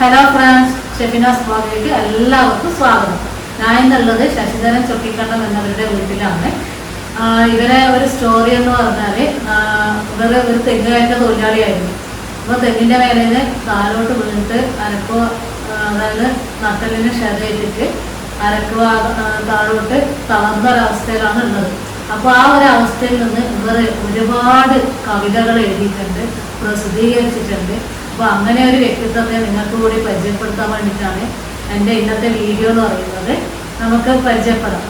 Hello friends, ഷെഫിനാസ് ബ്ലോഗിലേക്ക് എല്ലാവർക്കും സ്വാഗതം. ഞാൻ ഇന്നുള്ളത് ശശിധരൻ ചൊക്കിക്കണ്ടം എന്നവരുടെ വീട്ടിലാണ്. ഇവരെ ഒരു സ്റ്റോറി എന്ന് പറഞ്ഞാൽ ഇവർ ഒരു തെങ്ങ് കയറ്റ തൊഴിലാളിയായിരുന്നു. അപ്പോൾ തെങ്ങിൻ്റെ മേലെ നിന്ന് താഴോട്ട് വീണിട്ട് അരക്കോ, അതായത് നട്ടലിന് ക്ഷതയേറ്റിട്ട് അരക്കോ താഴോട്ട് തളർന്നൊരവസ്ഥയിലാണ് ഉള്ളത്. അപ്പോൾ ആ ഒരു അവസ്ഥയിൽ നിന്ന് ഇവർ ഒരുപാട് കവിതകൾ എഴുതിയിട്ടുണ്ട്, പ്രസിദ്ധീകരിച്ചിട്ടുണ്ട്. അപ്പോൾ അങ്ങനെ ഒരു വ്യക്തിത്വത്തെ നിങ്ങൾക്ക് കൂടി പരിചയപ്പെടുത്താൻ വേണ്ടിയിട്ടാണ് എൻ്റെ ഇന്നത്തെ വീഡിയോ എന്ന് പറയുന്നത്. നമുക്ക് പരിചയപ്പെടാം.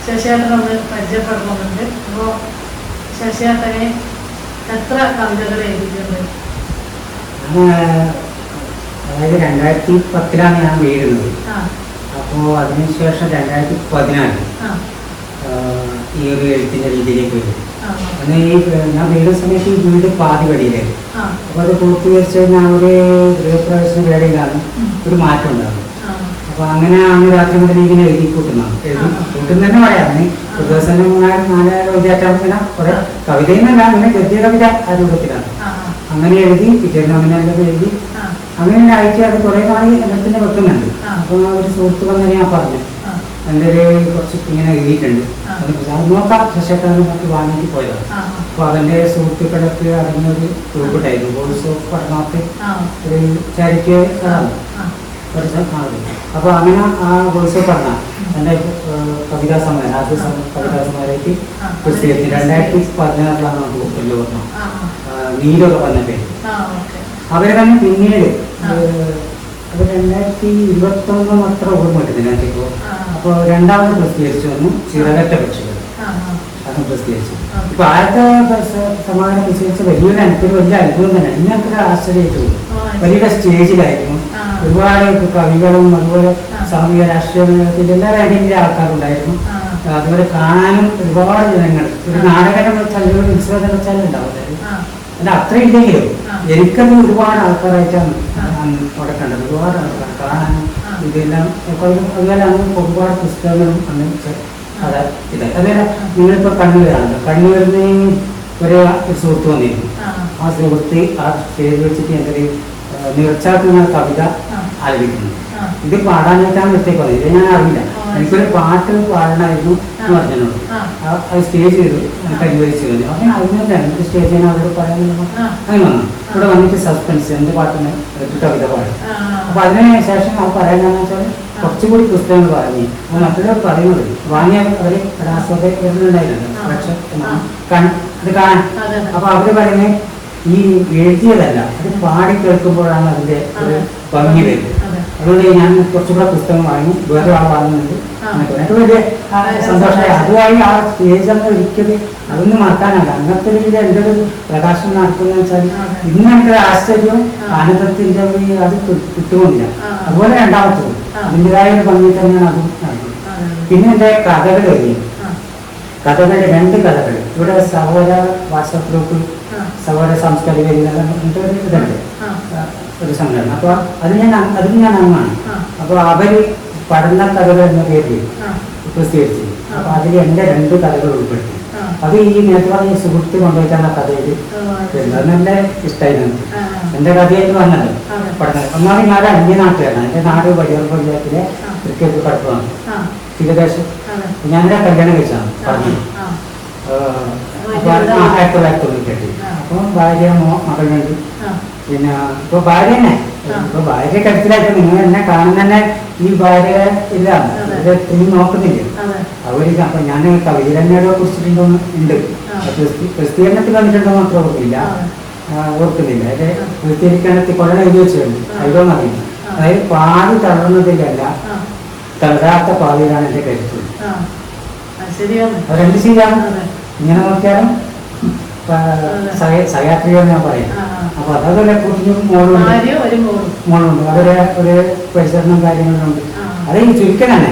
ശശിയേട്ടനൊന്ന് പരിചയപ്പെടണമെന്നുണ്ട്. അപ്പോൾ ശശിയേട്ടനെ എത്ര കവിതകൾ എഴുതിയിട്ടുണ്ട്? അതായത് 2010 ഞാൻ വീഴുന്നത്. അപ്പോൾ അതിനുശേഷം 2014 ഈ ഒരു എഴുത്തിൻ്റെ രീതിയിലേക്ക് വരും. അന്ന് ഈ ഞാൻ വീടുന്ന സമയത്ത് ഈ വീട് പാതി വഴിയിലായിരുന്നു. അപ്പോൾ അത് പൂർത്തീകരിച്ച് കഴിഞ്ഞാൽ ഒരു ഗൃഹപ്രവേശന വേളയിലാണ് ഒരു മാറ്റം ഉണ്ടാകുന്നത്. അപ്പോൾ അങ്ങനെ അന്ന് രാത്രി മുതൽ ഇങ്ങനെ എഴുതി കൂട്ടുന്നതാണ്. കൂട്ടുന്ന തന്നെ പറയാം. ദിവസം 4 വിദ്യാർത്ഥികൾ കുറെ കവിതയെന്നല്ല, അങ്ങനെ ഗദ്യ കവിത ആ രൂപത്തിലാണ്. അങ്ങനെ എഴുതി പിറ്റേന്ന് അങ്ങനെ എല്ലാം എഴുതി അങ്ങനെ അയച്ച് അത് കുറേ നാൾ എണ്ണത്തിന് വെക്കുന്നുണ്ട്. അപ്പോൾ ഒരു സുഹൃത്ത് വന്നതിനെ ഞാൻ പറഞ്ഞു, എൻ്റെ ഒരു കുറച്ച് ഇങ്ങനെ എഴുതിയിട്ടുണ്ട്, അത് നോക്കാം. ശശിയേട്ടൻ നമുക്ക് വാങ്ങിയിട്ട് പോയതാണ്. അപ്പോൾ അവൻ്റെ സുഹൃത്തുക്കളൊക്കെ അറിഞ്ഞൊരു ഗ്രൂപ്പ് ഉണ്ടായിരുന്നു, വോയിസ് ഓഫ് പഠനത്തെ ഒരു ചാരിറ്റി അപ്പോൾ അങ്ങനെ ആ വോയിസ് ഓഫ് പഠനം എൻ്റെ കവിതാ സമ്മേളനം ആദ്യ കവിതാ സമ്മേളനത്തിൽ പ്രസിദ്ധീകരിച്ചു. 2016 നമുക്ക് കൊല്ലം പറഞ്ഞു നീരൊക്കെ പറഞ്ഞ പേര്. അവരെ തന്നെ പിന്നീട് അത് 2021 അത്ര ഓർമ്മ കിട്ടുന്നില്ല ഇപ്പോൾ. അപ്പോൾ രണ്ടാമത് പ്രസിദ്ധീകരിച്ചു വന്നു ചിറകറ്റ പക്ഷികൾ, അതും പ്രസിദ്ധീകരിച്ചു. ഇപ്പൊ ആദ്യത്തെ സമാധാനം പ്രസിദ്ധീകരിച്ച വലിയൊരു എനിക്കൊരു വലിയ അത്ഭുതം തന്നെ. ഇന്നൊക്കെ ആശ്ചര്യപ്പെട്ടു. വലിയ സ്റ്റേജിലായിരുന്നു, ഒരുപാട് കവികളും അതുപോലെ സാമൂഹിക രാഷ്ട്രീയത്തിന്റെ എല്ലാ മേഖലയിലെ ആൾക്കാരുണ്ടായിരുന്നു. അതുപോലെ കാണാനും ഒരുപാട് ജനങ്ങൾ. ഒരു നാടകം വെച്ചാൽ ഒരു ഉത്സവം വെച്ചാൽ ഉണ്ടാവില്ല, അല്ല അത്ര ഇല്ലെങ്കിലും എനിക്കത് ഒരുപാട് ആൾക്കാരായിട്ടാണ് അവിടെ കണ്ടത്. ഒരുപാട് ആൾക്കാർ കാണാനും ഇതെല്ലാം. അതുപോലെ അന്ന് ഒരുപാട് പുസ്തകങ്ങളും അന്ന് അതെ ഇത്. അതുപോലെ നിങ്ങളിപ്പോൾ കണ്ണൂരാണല്ലോ, കണ്ണൂരിൽ നിന്ന് ഒരു സുഹൃത്ത് വന്നിരുന്നു. ആ സുഹൃത്ത് ആ സ്റ്റേജിൽ വെച്ചിട്ട് എൻ്റെ നിർച്ചാക്കുന്ന കവിത ആലപിക്കുന്നു. ഇത് പാടാനായിട്ടാണ് നിർത്തേക്ക് വന്നത്. ഇത് ഞാൻ അറിയില്ല. എനിക്കൊരു പാട്ട് പാടണമായിരുന്നു എന്ന് പറഞ്ഞോളൂ. അത് സ്റ്റേജ് ചെയ്തു, എനിക്ക് അനുവദിച്ചു കഴിഞ്ഞു. അപ്പം അതിനല്ല എനിക്ക് സ്റ്റേജ് ഞാൻ അവരോട് പറയാനുള്ള അങ്ങനെ വന്നു. ഇവിടെ വന്നിട്ട് സസ്പെൻസ് എൻ്റെ പാട്ടിന് കവിത പാടും. അപ്പൊ അതിന് ശേഷം അത് പറയാനാന്ന് വെച്ചാൽ കുറച്ചുകൂടി പുസ്തകങ്ങൾ പറഞ്ഞു. അപ്പോൾ മറ്റുള്ളവർ പറയുന്നത് വാങ്ങിയാൽ അവർ ആസ്വാദകരുണ്ടായിരുന്നു, പക്ഷെ ഇത് കാണാൻ. അപ്പൊ അവര് പറയുന്നത് ഈ എഴുതിയതല്ല, അത് പാടി കേൾക്കുമ്പോഴാണ് അതിന്റെ ഒരു ഭംഗി വരുന്നത്. അതുകൊണ്ട് ഞാൻ കുറച്ചുകൂടെ പുസ്തകം വാങ്ങി വേറെ ആൾ വാങ്ങുന്നുണ്ട്. എനിക്ക് വലിയ സന്തോഷമായി. അതുമായി ആ സ്റ്റേജ് അന്ന് ഒരിക്കലും അതൊന്നും മറക്കാനല്ല. അങ്ങനത്തെ ഒരു എൻ്റെ ഒരു പ്രകാശനം നടത്തുന്നത് വെച്ചാൽ ഇന്ന് എനിക്കൊരു ആശ്ചര്യവും ആനന്ദത്തിന്റെ അത് കിട്ടുന്നില്ല. അതുപോലെ രണ്ടാമത്തത് അതിൻ്റെതായ ഒരു ഭംഗി തന്നെയാണ് അതും നടക്കുന്നത്. പിന്നെ എൻ്റെ കഥകൾ എഴുതി. കഥകളുടെ 2 കഥകൾ ഇവിടെ സഹോദര വാട്സാപ്പ് ഗ്രൂപ്പ്, സഹോദര സാംസ്കാരിക ഇതുണ്ട് ഒരു സംഘടന. അപ്പോൾ അതിന് ഞാൻ അംഗമാണ്. അപ്പോൾ അവര് പഠന കഥകൾ എന്ന പേരിൽ പ്രസിദ്ധീകരിച്ചു. അപ്പൊ അതിൽ എൻ്റെ 2 കഥകൾ ഉൾപ്പെടുത്തി. അത് ഈ നേരത്തെ പറഞ്ഞ സുഹൃത്ത് കൊണ്ടുപോയിട്ടാണ് ആ കഥയിൽ വരുന്നത്. അത് നല്ല ഇഷ്ടമായിരുന്നു. എൻ്റെ കഥയായിട്ട് വന്നത് പഠനം. ഒന്നാമത് ഞാൻ അന്യനാട്ടുകാരാണ്. എൻ്റെ നാട് വഴിയോർ പഞ്ചായത്തിലെ ക്രിക്കറ്റ് കടുപ്പമാണ്, തീരദേശം. ഞാനിവിടെ കല്യാണം കഴിച്ചാണ് പറഞ്ഞു. അപ്പോൾ 1998. അപ്പോൾ ഭാര്യ മകളുണ്ട്. പിന്നെ ഇപ്പൊ ഭാര്യ തന്നെ, ഇപ്പൊ ഭാര്യ കരുത്തിലായിട്ട് നിങ്ങൾ എന്നെ കാണുന്ന തന്നെ ഈ ഭാര്യ ഇല്ലാണ്, ഇത്രയും നോക്കുന്നില്ല അവർക്ക്. അപ്പൊ ഞാൻ കവിതയെ കുറിച്ചിട്ടുണ്ടോ ഉണ്ട്, പ്രസിദ്ധീകരണത്തിൽ വന്നിട്ടുണ്ടോ മാത്രം ഓർക്കില്ല, അതെ പ്രസിദ്ധീകരിക്കാനത്തിൽ കൊല്ലം എഴുതി വെച്ചിട്ടുണ്ട്. അതിലൊന്നും അറിയില്ല. അതായത് പാതി തളർന്നതിലല്ല, തളരാത്ത പാതിയിലാണ് എന്റെ കരുത്ത്. അതെന്ത് ചെയ്യാം, ഇങ്ങനെ നോക്കിയാലും സഹയാത്രിക ഞാൻ പറയും. അപ്പൊ അതതുപോലെ കുട്ടിയും മോളുണ്ട്. അവരെ ഒരു പരിസരണം കാര്യങ്ങളുണ്ട്. അത് ഈ ചുരുക്കനാണ്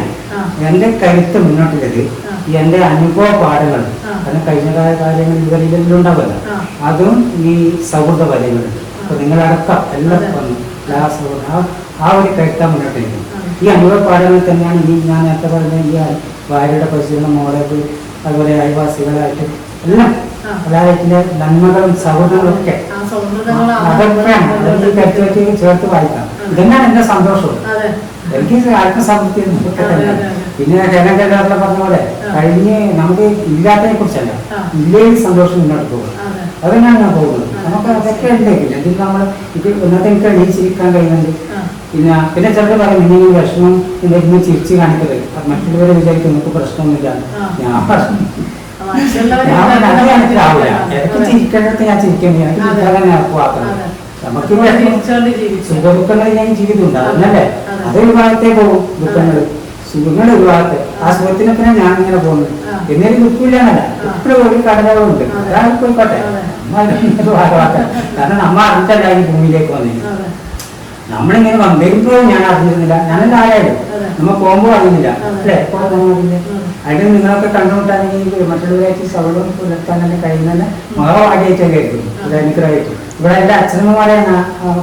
എന്റെ കരുത്ത് മുന്നോട്ടുള്ളത്. ഈ എന്റെ അനുഭവ പാഠങ്ങൾ, കാരണം കഴിഞ്ഞ കാല കാര്യങ്ങൾ ഇവരിലെല്ലാം ഉണ്ടാവില്ല. അതും ഈ സൗഹൃദ വലയങ്ങളുണ്ട്. അപ്പൊ നിങ്ങളടക്കം എല്ലാം വന്നു ആ ഒരു കരുത്താൻ മുന്നോട്ടിരിക്കും. ഈ അനുഭവ പാഠങ്ങൾ തന്നെയാണ് ഇനി ഞാൻ നേരത്തെ പറഞ്ഞ ഈ ഭാര്യയുടെ പരിശീലനം, മോളെ അതുപോലെ അയൽവാസികളായിട്ട് എല്ലാം എല്ലാവരുടെ നന്മകളും സൗഹൃദങ്ങളും ഒക്കെ അതൊക്കെയാണ് ഈ കരുത്തുവെച്ച് ചേർത്ത് വായിക്കാം. ഇതെന്നാണ് എന്റെ സന്തോഷവും. എനിക്ക് ആത്മസംതൃപ്തി ഒക്കെ തന്നെ. പിന്നെ ജനകേന്ദ്രത്തിലെ പറഞ്ഞ പോലെ കഴിഞ്ഞ് നമുക്ക് ഇല്ലാത്തതിനെ കുറിച്ചല്ല, ഇല്ലേ സന്തോഷം മുന്നോട്ട് പോകും. അതന്നെയാണ് ഞാൻ പോകുന്നത്. നമുക്ക് അതൊക്കെ ഉണ്ട്. പിന്നെ ഇതിൽ നമ്മൾ ഇത് ഇന്നത്തെ എനിക്ക് എണീച്ചിരിക്കാൻ കഴിയുന്നുണ്ട്. പിന്നെ ചിലർ പറയും ഇങ്ങനെ വിഷമം എന്തെങ്കിലും ചിരിച്ച് കാണിക്കരുത്, മറ്റുള്ളവരെ വിചാരിക്കും നമുക്ക് പ്രശ്നമൊന്നുമില്ല. ഞാൻ മനസ്സിലാവില്ല, എനിക്ക് ചിരിക്കേണ്ടത് ഞാൻ ചിരിക്കേണ്ടി, എനിക്ക് ചിരിക്കാതെ ഞാൻ ആക്കണം. നമുക്ക് സുഖദുഃഖങ്ങളിൽ ഞാൻ ജീവിതം ഉണ്ടാവുന്നല്ലേ, അതൊരു ഭാഗത്തേ പോകും. ദുഃഖങ്ങൾ സുഖങ്ങൾ ഒരു ഭാഗത്തെ, ആ സുഖത്തിനൊക്കെ ഞാൻ ഇങ്ങനെ പോകുന്നത്. എന്നേലും ദുഃഖമില്ലാന്നല്ല, എപ്പോഴും ഒരു കടലുണ്ട്, അതാണ് പോയിക്കോട്ടെ. ഭാഗമാക്കാൻ കാരണം നമ്മ അറിഞ്ഞിട്ടല്ല ഈ ഭൂമിയിലേക്ക് വന്നിരുന്നു. നമ്മളിങ്ങനെ വരുമ്പോഴും ഞാൻ അറിഞ്ഞിരുന്നില്ല, ഞാനെല്ലാം ആയാലും നമ്മ പോകുമ്പോൾ അറിയുന്നില്ല അല്ലേ, എപ്പോഴും നമ്മൾ അറിയില്ല. അതിന് നിങ്ങളൊക്കെ കണ്ടുമുട്ടാണെങ്കിൽ മറ്റുള്ളവരായിട്ട് സൗഹൃദം പുലർത്താൻ തന്നെ കഴിയുന്നതന്നെ മഹാഭാഗ്യമായിട്ടൊക്കെ ആയിരിക്കും. അത് അനുഗ്രഹമായിട്ടും ഇവിടെ എൻ്റെ അച്ഛനമ്മമാരെ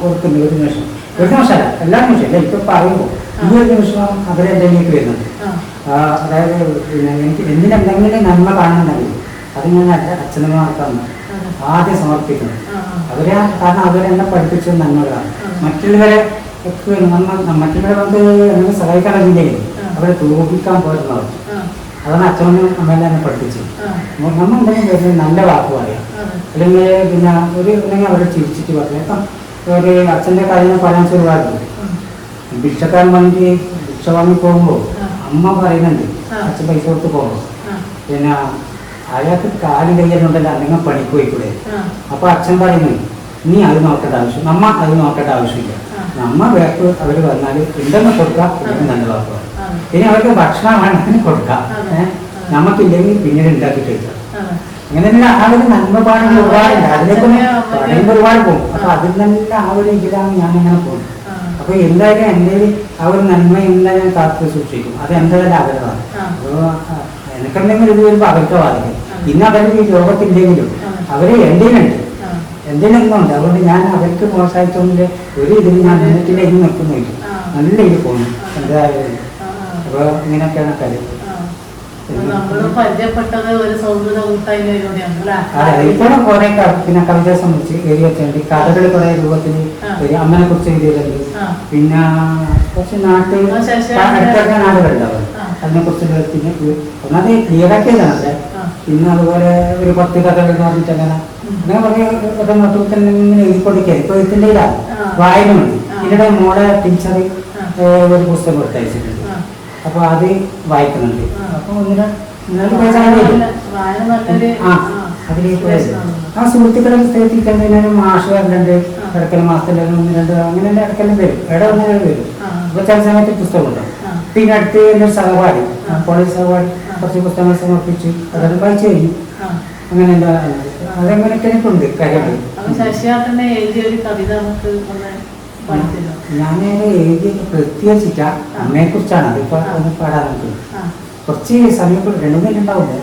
കൊടുക്കുന്നത് ഒരു നിമിഷം, ഒരു നിമിഷമല്ല എല്ലാ നിമിഷം അല്ല, ഇപ്പൊ പറയുമ്പോൾ ഈ ഒരു നിമിഷം അവരെൻ്റെ എനിക്ക് വരുന്നുണ്ട്. അതായത് പിന്നെ എനിക്ക് എന്തിനെന്തെങ്കിലും നന്മ കാണുന്നുണ്ടെങ്കിൽ അത് ഞാൻ അച്ഛനമ്മമാർക്കാണ് ആദ്യം സമർപ്പിക്കുന്നത്. അവരെ കാരണം അവരെന്നെ പഠിപ്പിച്ച നന്മകളാണ്. മറ്റുള്ളവരെ മറ്റുള്ളവരെ നമുക്ക് എങ്ങനെ സഹായിക്കാൻ കഴിയില്ലെങ്കിൽ അവരെ തോൽപ്പിക്കാൻ പോയിരുന്നവർ, അതാണ് അച്ഛനും അമ്മയെല്ലാം എന്നെ പഠിപ്പിച്ചത്. നമ്മൾ എന്തെങ്കിലും നല്ല വാക്ക് പറയാം, അല്ലെങ്കിൽ പിന്നെ ഒരു ഉണ്ടെങ്കിൽ അവരെ ചിരിച്ചിട്ട് പറയാം. ഇപ്പം ഒരു അച്ഛൻ്റെ കാര്യം പറയാൻ ഒരുപാടുണ്ട്. ഭിക്ഷക്കാരൻ വന്നിട്ട് ഭിക്ഷ വാങ്ങി പോകുമ്പോൾ അമ്മ പറയുന്നുണ്ട്, അച്ഛൻ പൈസ കൊടുത്ത് പോകുമ്പോൾ പിന്നെ അയാൾക്ക് കാലും കയ്യലുണ്ടല്ലോ, അല്ലെങ്കിൽ പണിക്ക് പോയിക്കൂടെ. അപ്പൊ അച്ഛൻ പറയുന്നു നീ അത് നോക്കേണ്ട ആവശ്യം, നമ്മ അത് നോക്കേണ്ട ആവശ്യമില്ല, നമ്മ വേപ്പ് അവർ വന്നാൽ ഉണ്ടെന്ന് കൊടുക്കാം, ഇല്ലെങ്കിൽ നല്ല വാക്കുക. ഇനി അവർക്ക് ഭക്ഷണം വേണമെങ്കിൽ കൊടുക്കാം, നമുക്കില്ലെങ്കിൽ പിന്നീട് ഉണ്ടാക്കി കഴിക്കാം. അങ്ങനെയല്ല ആ ഒരു നന്മ പാടുന്ന ഒരുപാടുണ്ട്, അതിലേക്ക് പറയുമ്പോൾ ഒരുപാട് പോകും. അപ്പൊ അതിൽ നല്ല ആ ഒരു ഇതിലാണ് ഞാൻ അങ്ങനെ പോകുന്നത്. അപ്പൊ എന്തായാലും എൻ്റെ ആ ഒരു നന്മ എന്തായാലും ഞാൻ കാത്തു സൂക്ഷിക്കും. അത് എൻ്റെ തന്നെ ആഗ്രഹമാണ്. അപ്പൊ എനിക്കെന്തെങ്കിലും ഇത് വരുമ്പോൾ അവർക്ക് ബാധിക്കും. ഇന്ന് അവർക്ക് ഈ ലോകത്തില്ലെങ്കിലും അവര് എന്തിനുണ്ട്, എന്തിനൊന്നുണ്ട്. അതുകൊണ്ട് ഞാൻ അവർക്ക് മോശമായിട്ടൊന്നും ഒരു ഇതിൽ ഞാൻ നിന്നിട്ടില്ല, ഇന്ന് നിൽക്കുന്നില്ല, നല്ല ഇത് പോകുന്നു എന്തായാലും. അപ്പൊ ഇങ്ങനെയൊക്കെയാണ് കാര്യം. ഇപ്പോഴും കുറെ പിന്നെ കവിതയെ സംബന്ധിച്ച് എഴുതിയിട്ടുണ്ട്, കഥകൾ കുറെ രൂപത്തിൽ അമ്മനെ കുറിച്ച് എഴുതിയിട്ടുണ്ട്. പിന്നെ കുറച്ച് അടുത്തൊക്കെ നാടുകളുണ്ടാവും, അതിനെ കുറിച്ച് പിന്നെ ഒന്നാമത് ക്ലിയറാക്കിയതാണ്. പിന്നെ അതുപോലെ ഒരു 10 കഥകൾ എന്ന് പറഞ്ഞിട്ട് അങ്ങനെ കുറെ നോട്ടുബുക്കിൽ ഇങ്ങനെ എഴുതിക്കൊണ്ടിരിക്കുക. ഇപ്പൊ ഇതിന്റെ ഇതാണ് വായനയുണ്ട്. ഇതിന്റെ മോളെ ടീച്ചർ ഒരു പുസ്തകം കൊടുത്തയച്ചിട്ടുണ്ട്, അപ്പൊ അത് വായിക്കുന്നുണ്ട്. അപ്പൊ ആ സുഹൃത്തുക്കളെ പുസ്തകത്തിക്കുന്നതിനും മാഷ് വരലുണ്ട്, ഇടക്കൽ മാസത്തിൽ 1-2 അങ്ങനെ ഇടക്കെല്ലാം വരും, ഇടവന്നേരം വരും. അപ്പൊ ചില സമയത്ത് പുസ്തകം ഉണ്ടാവും. പിന്നെ അടുത്ത് എൻ്റെ സഹപാഠി കോളേജ് സഹപാഠി കുറച്ച് പുസ്തകങ്ങൾ സമർപ്പിച്ചു, അതെല്ലാം വായിച്ചു കഴിഞ്ഞു. അങ്ങനെ എന്താ അതെങ്ങനെയൊക്കെ ഉണ്ട് കാര്യങ്ങൾ. ഞാൻ എഴുതിയ പ്രത്യേകിച്ചിട്ട അമ്മയെ കുറിച്ചാണ്. അതിപ്പോ ഒന്ന് പാടാൻ നോക്കും. കുറച്ച് സമയം 2 മിനിറ്റ് ഉണ്ടാവില്ലേ,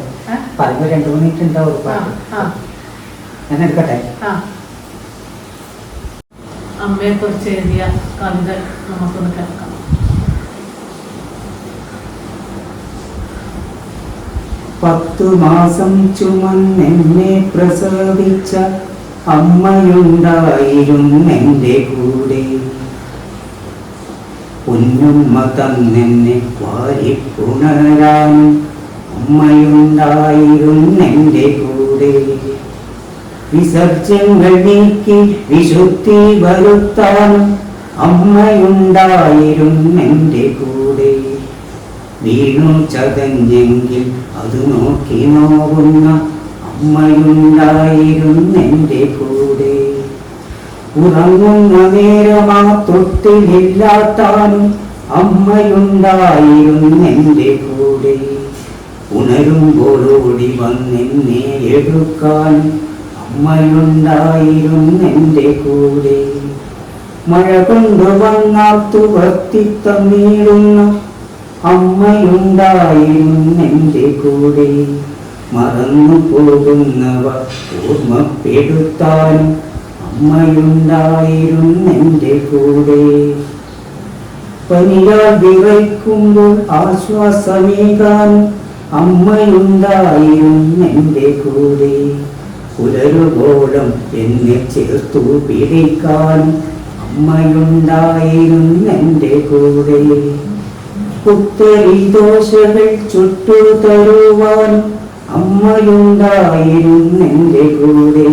പറയുമ്പോ 2 മിനിറ്റ് ഉണ്ടാവും. ഞാൻ എടുക്കട്ടെ. അമ്മയെ കുറിച്ച് എഴുതിയ കവിത നമുക്കൊന്ന് കേൾക്കാം. 10 മാസം ചുമന്നെന്നെ പ്രസവിച്ച അമ്മയുണ്ടായിരുന്നെൻ്റെ കൂടെ, പൊന്നുമ്മ തന്നെന്നെ വാരിപ്പുണരാനും അമ്മയുണ്ടായിരുന്നെൻ്റെ കൂടെ, വിസർജ്യങ്ങൾ നീക്കി വിശുദ്ധി വരുത്താനും അമ്മയുണ്ടായിരുന്നെൻ്റെ കൂടെ, വീണു ചതഞ്ഞെങ്കിൽ അത് നോക്കി നോവുന്ന അമ്മയുണ്ടായിരുന്നെൻ്റെ കൂടെ, ഉറങ്ങുന്ന നേരമാ തൊട്ടിലില്ലാത്താനും അമ്മയുണ്ടായിരുന്നെൻ്റെ കൂടെ, ഉണരുമ്പോൾ ഓടി വന്നെന്നെ എടുക്കാനും അമ്മയുണ്ടായിരുന്നെൻ്റെ കൂടെ, മഴ കൊണ്ടുവന്നാൽ തുവർത്തിത്തന്നിടുന്ന അമ്മയുണ്ടായിരുന്നെൻ്റെ കൂടെ, മറന്നു പോകുന്നവ ഓർമ്മപ്പെടുത്താനും അമ്മയുണ്ടായിരുന്നെൻ്റെ കൂടെ, പനിയാൽ വിറയ്ക്കുമ്പോൾ ആശ്വാസമേകാനും അമ്മയുണ്ടായിരുന്നെൻ്റെ കൂടെ, പുലരുകോളം എന്നെ ചേർത്തു പിടിക്കാനും അമ്മയുണ്ടായിരുന്നെൻ്റെ കൂടെ. പുത്തരി ദോശകൾ ചുട്ടു തരുവാനും അമ്മയുണ്ടായിരുന്നെൻ്റെ കൂടെ.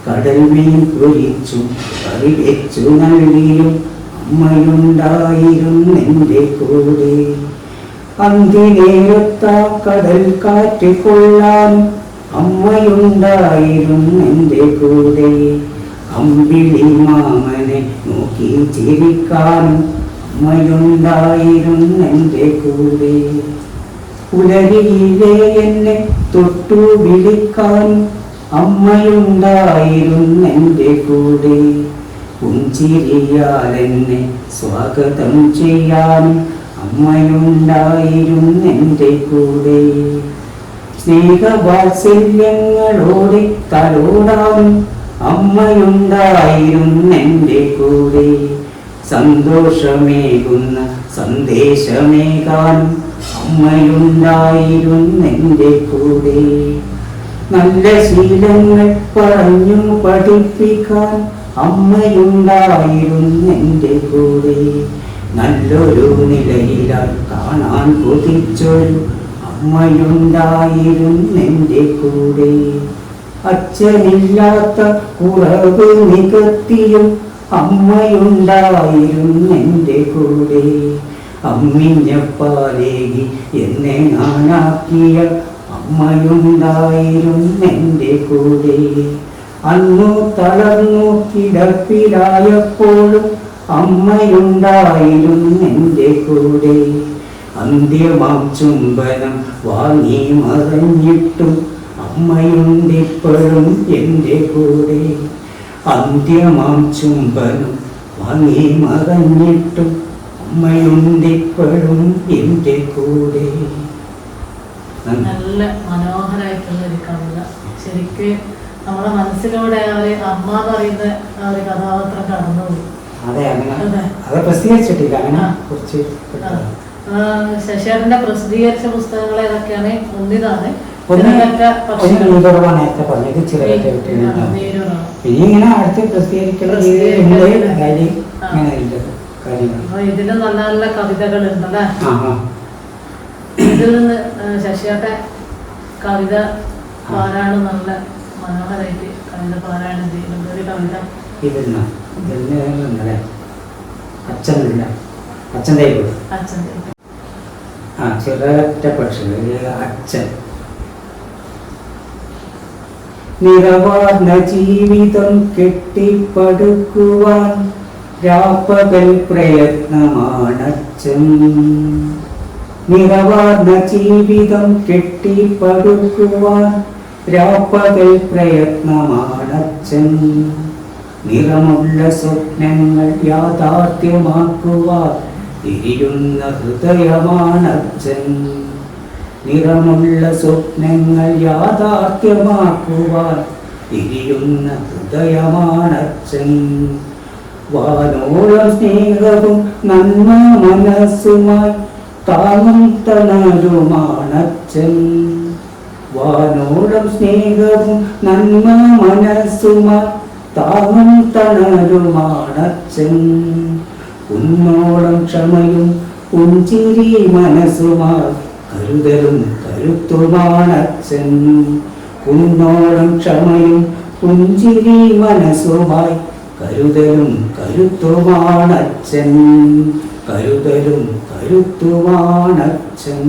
കടൽ മീൻ പൊരിച്ചും കറി വെച്ചു നൽകിയും അമ്മയുണ്ടായിരുന്നെൻ്റെ കൂടെ. അന്തിനേരത്താ കടൽ കാറ്റ് കൊള്ളാനും അമ്മയുണ്ടായിരുന്നെൻ്റെ കൂടെ. അമ്പിളി മാമനെ നോക്കി ചിരിക്കാനും അമ്മയുണ്ടായിരുന്നെൻ്റെ കൂടെ. പുലരിയിലെ എന്നെ തൊട്ടു വിളിക്കാനും അമ്മയുണ്ടായിരുന്നെൻ്റെ കൂടെ. പുഞ്ചിരിയാൽ എന്നെ സ്വാഗതം ചെയ്യാനും അമ്മയുണ്ടായിരുന്നെൻ്റെ കൂടെ. സ്നേഹവാത്സല്യങ്ങളോടെ തലോടാനും അമ്മയുണ്ടായിരുന്നെൻ്റെ കൂടെ. സന്തോഷമേകുന്ന സന്ദേശമേകാനും അമ്മയുണ്ടായിരുന്നെൻ്റെ കൂടെ. നല്ല ശീലങ്ങൾ പറഞ്ഞു പഠിപ്പിക്കാൻ അമ്മയുണ്ടായിരുന്നെൻ്റെ കൂടെ. നല്ലൊരു നിലയിലായി കാണാൻ കൊതിച്ചൊരു അമ്മയുണ്ടായിരുന്നെൻ്റെ കൂടെ. അച്ഛനില്ലാത്ത കുറവ് നികത്തിയും അമ്മയുണ്ടായിരുന്നെൻ്റെ കൂടെ. അമ്മിഞ്ഞപ്പാലേകി എന്നെ നാനാക്കിയ അമ്മയുണ്ടായിരുന്നെൻ്റെ കൂടെ. അന്നു തളർന്നു കിടപ്പിലായപ്പോഴും അമ്മയുണ്ടായിരുന്നെൻ്റെ കൂടെ. അന്ത്യമാം ചുംബനം വാങ്ങി മറഞ്ഞിട്ടും അമ്മയുണ്ടിപ്പോഴും എൻ്റെ കൂടെ. അന്ത്യമാം ചുംബനം വാങ്ങി മറഞ്ഞിട്ടും അമ്മയുണ്ടിപ്പോഴും എൻ്റെ കൂടെ. നല്ല മനോഹരമായിട്ടുള്ള ഒരു കവിത. ശരിക്ക് നമ്മുടെ മനസ്സിലൂടെ ആ ഒരു അമ്മ പറയുന്ന ആ ഒരു കഥാപാത്രം കടന്നുപോയി. അതെ, അങ്ങനെ അത് പ്രസിദ്ധീകരിച്ചിട്ടില്ല. അങ്ങനെ കുറച്ച് ശശിയേട്ടന്റെ പ്രസിദ്ധീകരിച്ച പുസ്തകങ്ങൾ ഏതൊക്കെയാണ്? ഒന്നിതാണ് നേരത്തെ പറഞ്ഞത് ചിറകറ്റ പിന്നെ ഇങ്ങനെ അടുത്ത് പ്രസിദ്ധീകരിക്കുന്ന ഇതില് നല്ല നല്ല കവിതകൾ ഉണ്ടല്ലേ? ഇതിൽ നിന്ന് ശശിയേട്ടൻ കവിത പാരായണം നല്ല മനോഹരമായിട്ട് കവിത പാരായണം ചെയ്യുന്നുണ്ട്. ഒരു കവിത അച്ഛൻ്റെ ചിറകറ്റ പക്ഷികൾ. അച്ഛൻ നിറവാർന്ന ജീവിതം കെട്ടിപ്പടുക്കുവാൻ രാപ്പകൽ പ്രയത്നമാണച്ഛൻ. നിറവാർന്ന ജീവിതം കെട്ടിപ്പടുക്കുവാൻ രാപ്പകൽ പ്രയത്നമാണച്ഛൻ. നിറമുള്ള സ്വപ്നങ്ങൾ യാഥാർത്ഥ്യമാക്കുവാൻ തിരിയുന്ന ഹൃദയമാണച്ഛൻ. നിറമുള്ള സ്വപ്നങ്ങൾ യാഥാർത്ഥ്യമാക്കുവാൻ തിരിയുന്ന ഹൃദയമാണച്ഛൻ. വാനോളം സ്നേഹവും നന്മ മനസ്സുമായി താങ്ങും തണലുമാണച്ഛൻ. വാനോളം സ്നേഹവും നന്മ മനസ്സുമായി താങ്ങും തണലുമാണച്ഛൻ. കുന്നോളം ക്ഷമയും പുഞ്ചിരി മനസ്സുമായി കരുതലും കരുത്തുമാണച്ഛൻ. കുന്നോളം ക്ഷമയും പുഞ്ചിരി മനസ്സുമായി കരുതലും കരുത്തുമാണച്ഛൻ. കരുതലും കരുത്തുമാണച്ഛൻ.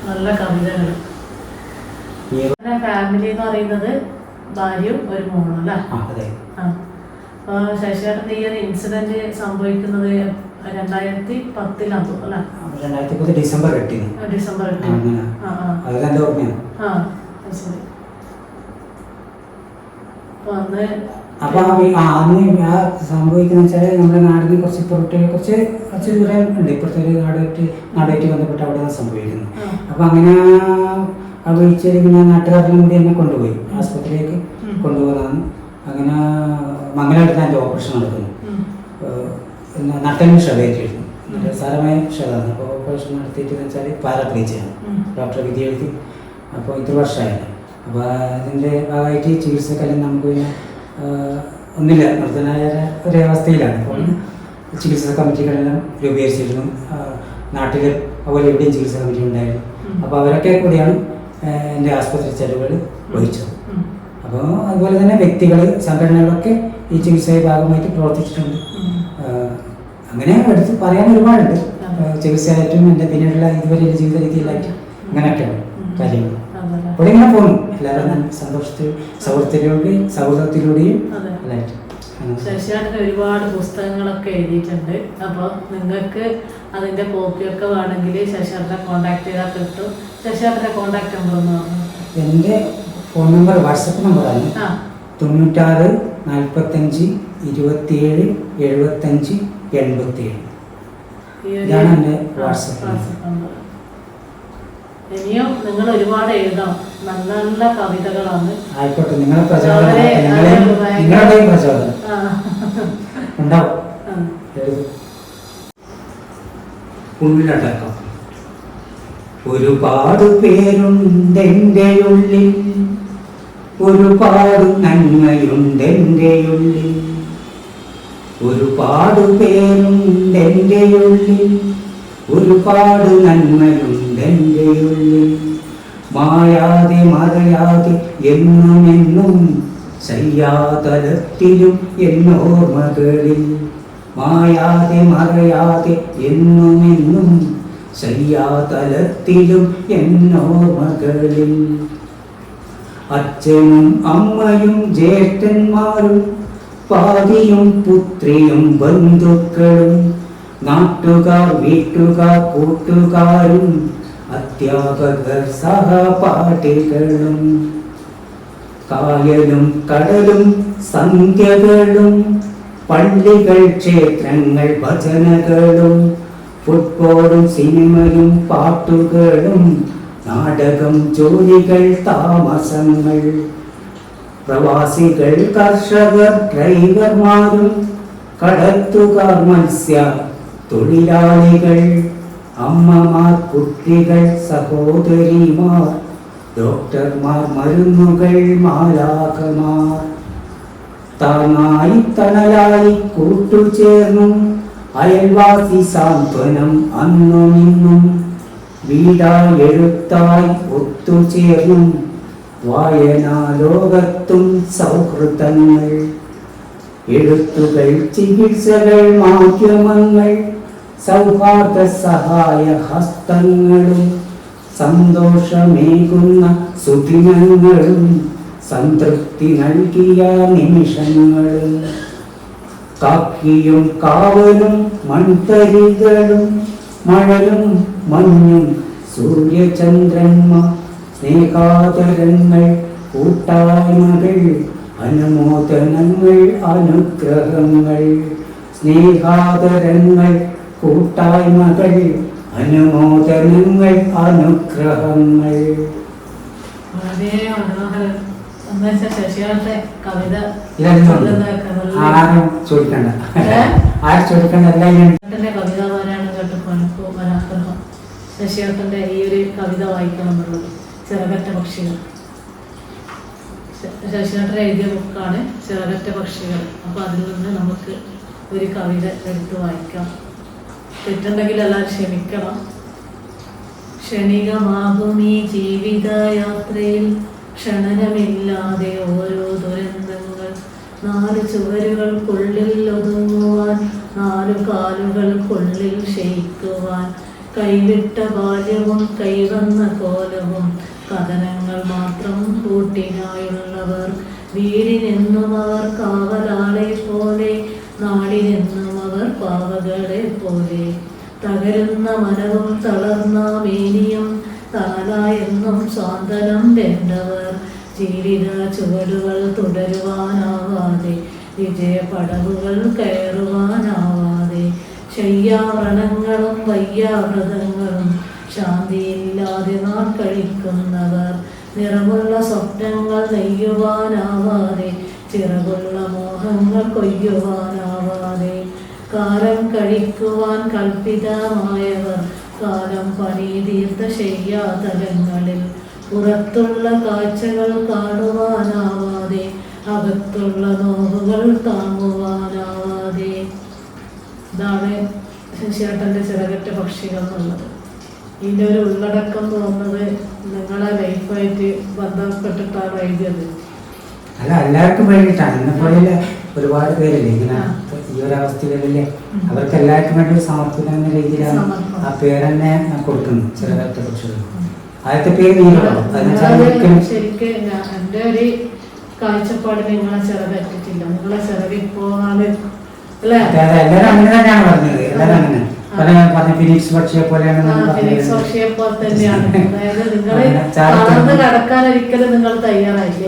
നല്ല കവിതകൾ. ഫാമിലി എന്ന് പറയുന്നത് ഭാര്യയും ഒരു മോളും അല്ലേ? ശശിയേട്ടൻ ഈ ഒരു ഇൻസിഡന്റ് സംഭവിക്കുന്നത് 2010 അല്ലേ? 2010 ഡിസംബർ 8. ഡിസംബർ 8. അതെന്റെ ഓർമ്മയാണ്. അപ്പൊ അന്ന് സംഭവിക്കുന്ന വെച്ചാല് നമ്മുടെ നാടിന് കുറച്ച് കുറച്ച് ദൂരം ഉണ്ട്. ഇപ്പുറത്തെ ഒരു നാടായിട്ട് ബന്ധപ്പെട്ട് അവിടെ സംഭവിക്കുന്നു. അപ്പൊ അങ്ങനെ വിളിച്ചത് പിന്നെ നാട്ടുകാരിലും കൂടി എന്നെ കൊണ്ടുപോയി ആസ്പത്രിയിലേക്ക് കൊണ്ടുപോകുന്നതാണ്. അങ്ങനെ മംഗലാപുരത്ത് എൻ്റെ ഓപ്പറേഷൻ നടക്കുന്നു. നട്ടലിന് ക്ഷതയേറ്റിരുന്നു. സാരമായ ക്ഷതമാണ്. അപ്പോൾ ഓപ്പറേഷൻ നടത്തിയിട്ട് വെച്ചാൽ പാരാപ്ലീജിയാണ്. ഡോക്ടർ വിധി എഴുതി. അപ്പോൾ ഇത്ര വർഷമായില്ല. അപ്പോൾ അതിൻ്റെ ഭാഗമായിട്ട് ചികിത്സക്കെല്ലാം നമുക്ക് പിന്നെ ഒന്നില്ല നിർത്തനായ ഒരവസ്ഥയിലാണ്. അപ്പോൾ ചികിത്സാ കമ്മിറ്റികളെല്ലാം രൂപീകരിച്ചിരുന്നു. നാട്ടിൽ അതുപോലെ എവിടെയും ചികിത്സാ കമ്മിറ്റി ഉണ്ടായിരുന്നു. അപ്പോൾ അവരൊക്കെ കൂടിയാണ് എൻ്റെ ആശുപത്രി ചെലവുകൾ വഹിച്ചത്. അപ്പോൾ അതുപോലെ തന്നെ വ്യക്തികൾ, സംഘടനകളൊക്കെ ഈ ചികിത്സയുടെ ഭാഗമായിട്ട് പ്രവർത്തിച്ചിട്ടുണ്ട്. അങ്ങനെ എടുത്ത് പറയാൻ ഒരുപാടുണ്ട്. ചികിത്സയായിട്ടും എൻ്റെ പിന്നീടുള്ള ഇതുവരെ ജീവിത രീതിയിലായിട്ടും അങ്ങനെയൊക്കെയാണ് കാര്യങ്ങൾ. ഇവിടെ ഇങ്ങനെ പോകുന്നു. എല്ലാവരും സൗഹൃദത്തിലൂടെയും എല്ലായിട്ടും. ശശിയേട്ടന് ഒരുപാട് പുസ്തകങ്ങളൊക്കെ എഴുതിയിട്ടുണ്ട്. അപ്പോൾ നിങ്ങൾക്ക് അതിൻ്റെ കോപ്പിയൊക്കെ വേണമെങ്കിൽ ശശിയേട്ടനെ കോൺടാക്ട് ചെയ്താൽ കിട്ടും. ശശിയേട്ടൻ്റെ കോൺടാക്ട് നമ്പർ എന്ന് പറഞ്ഞു. എൻ്റെ ഫോൺ നമ്പർ വാട്സപ്പ് നമ്പറാണ് 96 45 27 75 87. ഇതാണ് എൻ്റെ വാട്സപ്പ് നമ്പർ. ഇനിയും നിങ്ങൾ ഒരുപാട് എഴുതണം. നല്ല നല്ല കവിതകളാണ്. ആയിക്കോട്ടെ, നിങ്ങളെ പ്രചോദനം ഉണ്ടാവും. ഉള്ളടക്കം. ഒരുപാട് പേരുണ്ടെൻ്റെ ഉള്ളിൽ, ഒരുപാട് നന്മയുണ്ടെൻ്റെ ഉള്ളിൽ, ഒരുപാട് പേരുണ്ടെൻ്റെ ഉള്ളിൽ, ഒരുപാട് നന്മയുണ്ടെൻ്റെ ഉള്ളിൽ. മായാതെ മറയാതെ എന്നുമെന്നും ശയ്യാതലത്തിലും എന്നോർമകളിൽ. മായാതെ മറയാതെ എന്നുമെന്നും ശയ്യാതലത്തിലും എന്നോർമകളിൽ. അച്ഛനും അമ്മയും ജ്യേഷ്ഠന്മാരും പാതിയും പുത്രിയും ബന്ധുക്കളും നാട്ടുകാർ വീട്ടുകാർ കൂട്ടുകാരും അധ്യാപകർ സഹപാഠികളും കായലും കടലും സന്ധ്യകളും പള്ളികൾ ക്ഷേത്രങ്ങൾ ഭജനകളും ഫുട്ബോളും സിനിമയും പാട്ടുകളും നാടകം ജോലികൾ താമസങ്ങൾ പ്രവാസികൾ കർഷകർ ഡ്രൈവർമാരും കടത്തുകാർ മത്സ്യ തൊഴിലാളികൾ അമ്മമാർ കുട്ടികൾ സഹോദരിമാർ ഡോക്ടർമാർ മരുന്നുകൾ മാലാഖമാർ താങ്ങായി തണലായി കൂട്ടുചേർന്നും അയൽവാസി സാന്ത്വനം അന്നും ഇന്നും വീടായി എഴുത്തായി ഒത്തുചേർന്നും വായനാ ലോകത്തും സൗഹൃദങ്ങൾ എഴുത്തുകൾ ചികിത്സകൾ മാധ്യമങ്ങൾ സൗഹാർദ്ദ സഹായ ഹസ്തങ്ങളും സന്തോഷമേകുന്ന സുദിനങ്ങളും സംതൃപ്തി നൽകിയ നിമിഷങ്ങളും കാക്കിയും കാവലും മൺതരികളും മഴലും മഞ്ഞും സൂര്യചന്ദ്രന്മാർ സ്നേഹാദരങ്ങൾ കൂട്ടായ്മകൾ അനുമോദനങ്ങൾ അനുഗ്രഹങ്ങൾ സ്നേഹാദരങ്ങൾ കൂട്ടായ്മകൾ അനുമോദനങ്ങൾ അനുഗ്രഹങ്ങൾ. വളരെ മനോഹരം. ശശിയേട്ടന്റെ കവിത ആരും ചോദിക്കണ്ട, ആരും ചോദിക്കണ്ട. ഏട്ടന്റെ കവിത പാരായണം കേട്ടപ്പോൾ എനിക്ക് ഒരാഗ്രഹം ശശിയേട്ടന്റെ ഈ ഒരു കവിത വായിക്കണം എന്നുള്ളത്. ചിറകറ്റ പക്ഷികൾ. ശശിയേട്ടൻ എഴുതിയ ബുക്കാണ് ചിറകറ്റ പക്ഷികൾ. അപ്പൊ അതിൽ നിന്ന് നമുക്ക് ഒരു കവിത എടുത്ത് വായിക്കാം. തെറ്റുണ്ടെങ്കിൽ എല്ലാവരും ക്ഷമിക്കണം. ക്ഷണികമാകും ഈ ജീവിതയാത്രയിൽ ക്ഷണനമില്ലാതെ ഓരോ ദുരന്തങ്ങൾ. 4 ചുവരുകൾക്കുള്ളിൽ ഒതുങ്ങുവാൻ, 4 കാലുകൾക്കുള്ളിൽ ക്ഷയിക്കുവാൻ. കൈവിട്ട ബാല്യവും കൈവന്ന കോലവും കഥനങ്ങൾ മാത്രം കൂട്ടിനായുള്ളവർ. വീടിനെന്നും അവർ കാവലാളെ പോലെ, നാടിനെന്നും അവർ പാവകളെ പോലെ. തകരുന്ന മനവും തളർന്ന മേനിയും തണലായെന്നും സാന്ത്വനം വേണ്ടവർ. ജീവിത ചുവടുകൾ തുടരുവാനാവാതെ, വിജയപടവുകൾ കയറുവാനാവാതെ, ശയ്യാവ്രണങ്ങളും വയ്യാവ്രതങ്ങളും ശാന്തിയില്ലാതെ നാൾ കഴിക്കുന്നവർ. നിറമുള്ള സ്വപ്നങ്ങൾ നെയ്യുവാനാവാതെ, ചിറകുള്ള മോഹങ്ങൾ കൊയ്യുവാനാവാതെ, കാലം കഴിക്കുവാൻ കൽപ്പിതമായവർ. കാലം പണി തീർത്ത ശയ്യാതലങ്ങളിൽ പുറത്തുള്ള കാഴ്ചകൾ കാണുവാനാവാതെ അകത്തുള്ള നോവുകൾ താങ്ങുവാനാവാതെ. ഇതാണ് ശശിയേട്ടൻ്റെ ചിറകറ്റ പക്ഷികൾ എന്നുള്ളത്. ഇതിൻ്റെ ഒരു ഉള്ളടക്കം തോന്നുന്നത് നിങ്ങളെ ലൈഫായിട്ട് ബന്ധപ്പെട്ടിട്ടാണ് എഴുതിയത്. അല്ല, എല്ലാവർക്കും വേണ്ടിയിട്ടാണ്. ഇന്നെപ്പോലെ ഒരുപാട് പേരില്ലേ ഇങ്ങനെ ഈ ഒരു അവസ്ഥയിലല്ലേ, അവർക്ക് എല്ലാവർക്കും വേണ്ടി സമർപ്പിക്കുന്ന എന്ന രീതിയിലാണ് ആ പേരെന്നെ ഞാൻ കൊടുക്കുന്നത്. ചിറകറ്റ പക്ഷികൾ ആദ്യത്തെ പേര് നീലോ. ശരിക്കും എൻ്റെ ഒരു കാഴ്ചപ്പാട് നിങ്ങളെ ചിറകറ്റിട്ടില്ല. നിങ്ങളെ ചിറകിപ്പോന്നാണ് അല്ലേ? എല്ലാവരും അങ്ങനെ തന്നെയാണ് പറഞ്ഞത്. എല്ലാവരും അങ്ങനെ പറഞ്ഞ ഫിനിക്സ് പക്ഷിയെ പോലെയാണ്. ഫിനിക്സ് പക്ഷിയെ പോലെ തന്നെയാണ്. അതായത് നിങ്ങൾ വളർന്ന് കടക്കാൻ ഒരിക്കലും നിങ്ങൾ തയ്യാറായില്ല.